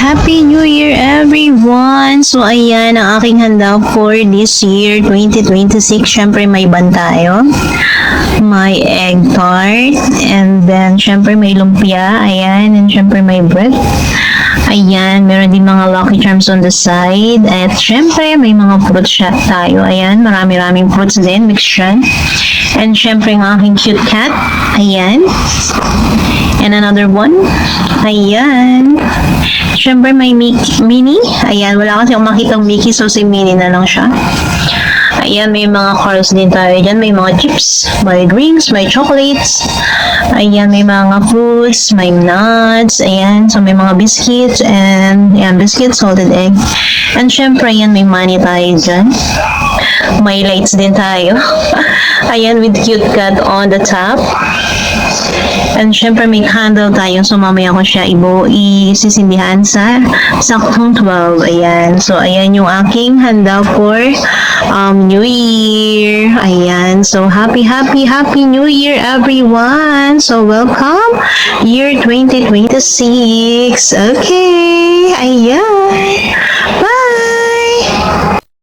Happy New Year everyone! So ayan ang aking handa for this year 2026. Syempre may ban tayo. May egg tart. And then syempre may lumpia. Ayan. And syempre may bread. Ayan. Meron din mga Lucky Charms on the side. At syempre may mga fruits siya tayo. Ayan. Marami-raming fruits din. Mix siya. And syempre ang aking cute cat. Ayan. And another one. Ayan. Siyempre may Minnie. Ayan, wala kasi akong makitang Mickey, so si Minnie na lang siya. Ayan, may mga cars din tayo dyan. May mga chips, may drinks, may chocolates. Ayan, may mga fruits, may nuts. Ayan, so may mga biscuits and ayan, biscuits, salted egg. And syempre, ayan, may money tayo dyan. May lights din tayo. Ayan, with cute cat on the top. And syempre may candle tayo, so mamaya ko siya isisindihan sa saktong 12. Ayan. So ayan yung aking handa for New Year. Ayan. So happy New Year everyone. So welcome year 2026. Okay. Ayan.